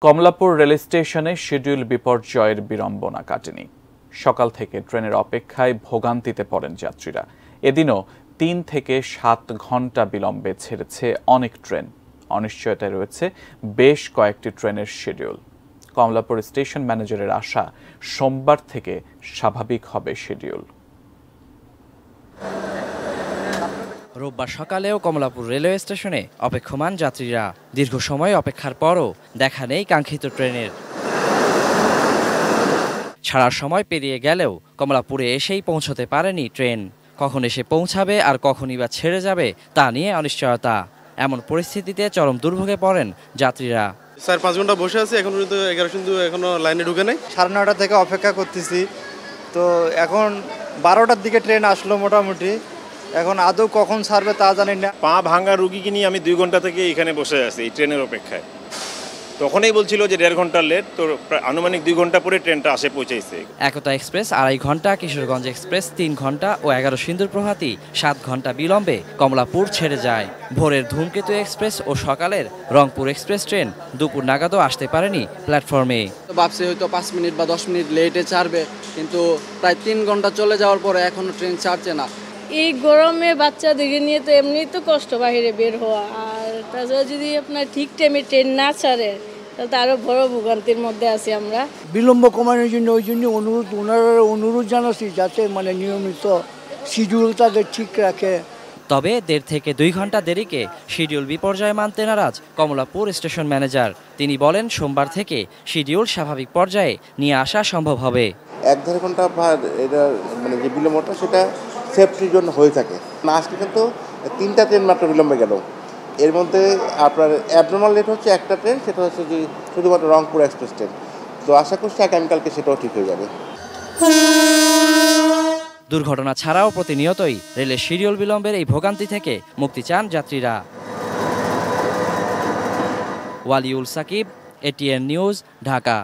Kamalapur rail স্টেশনে schedule বিপর্যয়ের বিড়ম্বনা কাটেনি। সকাল থেকে ট্রেনের অপেক্ষায় ভোগান্তিতে পড়েন যাত্রীরা। এদিনও ৩ থেকে ৭ ঘন্টা বিলম্বে ছেড়েছে অনেক ট্রেন। অনিশ্চয়তায় রয়েছে বেশ কয়েকটি ট্রেনের শিডিউল। কমলাপুর স্টেশন ম্যানেজারের আশা, সোমবার থেকে স্বাভাবিক হবে শিডিউল। রোববার সকালেও কমলাপুর রেলওয়ে স্টেশনে অপেক্ষমান যাত্রীরা। দীর্ঘ সময় অপেক্ষার পরও দেখা নেই কাঙ্ক্ষিত ট্রেনের। ছাড়ার সময় পেরিয়ে গেলেও কমলাপুরে এসেই পৌঁছতে পারেনি ট্রেন। কখন এসে পৌঁছাবে আর কখনই বা ছেড়ে যাবে তা নিয়ে অনিশ্চয়তা। এমন পরিস্থিতিতে চরম দুর্ভোগে পড়েন যাত্রীরা। ৪-৫ ঘন্টা বসে আছি, এখন পর্যন্ত 11 কিন্তু এখনো লাইনে ঢুকে নাই। 9:30 থেকে অপেক্ষা করতেছি, তো এখন 12টার দিকে ট্রেন আসলো মোটামুটি। এখন আদৌ কখন ছাড়বে তা জানি না। পা ভাঙা রুগীকে নিয়ে আমি 2 ঘন্টা থেকে এখানে বসে আছি এই ট্রেনের অপেক্ষায়। তখনই বলছিল যে 1.5 ঘন্টা লেট, তো আনুমানিক 2 ঘন্টা পরে ট্রেনটা আসে পৌঁছেছে। একতা এক্সপ্রেস 2.5 ঘন্টা, কিশোরগঞ্জ এক্সপ্রেস 3 ঘন্টা ও 11 সিন্দুর প্রভাতী 7 ঘন্টা বিলম্বে কমলাপুর ছেড়ে যায়। ভোরের ধূমকেতু এক্সপ্রেস ও সকালের রংপুর এক্সপ্রেস ট্রেন দুপুর নাগাদও আসতে পারেনি প্ল্যাটফর্মে। ভাবছি হয়তো 5 মিনিট বা 10 মিনিট লেটে ছাড়বে, কিন্তু প্রায় 3 ঘন্টা চলে যাওয়ার পরে এখনো ট্রেন ছাড়ছে না। এই গরমে বাচ্চাদেরকে নিয়ে তো এমনিই তো কষ্ট বাইরে বের হওয়া, আর তাছাড়া যদি আপনার ঠিক টাইমে ট্রেন না ছাড়ে তাহলে তো আরও বড় ভোগান্তির মধ্যে আছি আমরা। বিলম্ব কমানোর জন্য ওনারা অনুরোধ জানাচ্ছি যাতে নিয়মিত শিডিউল তাদের ঠিক রাখে। তবে 1.5 থেকে 2 ঘন্টা দেরিকে শিডিউল বিপর্যয় মানতে নারাজ কমলাপুর স্টেশন ম্যানেজার। তিনি বলেন, সোমবার থেকে শিডিউল স্বাভাবিক পর্যায়ে নিয়ে আসা সম্ভব হবে। 1-1.5 ঘন্টা এটা যে বিলম্বটা সেটা সেফটির জন্য হয়ে থাকে না। আজকে কিন্তু 3টা ট্রেন মাত্র বিলম্বে গেল। এর মধ্যে আপনার অ্যাবনর্মাল লেট হচ্ছে একটা ট্রেন, সেটা হচ্ছে যে শুধুমাত্র রংপুর এক্সপ্রেস ট্রেন। তো আশা করছি আগামীকালকে সেটাও ঠিক হয়ে যাবে। দুর্ঘটনা ছাড়াও প্রতিনিয়তই রেলের শিডিউল বিলম্বের এই ভোগান্তি থেকে মুক্তি চান যাত্রীরা। Waliul Sakib, ATN News, Dhaka.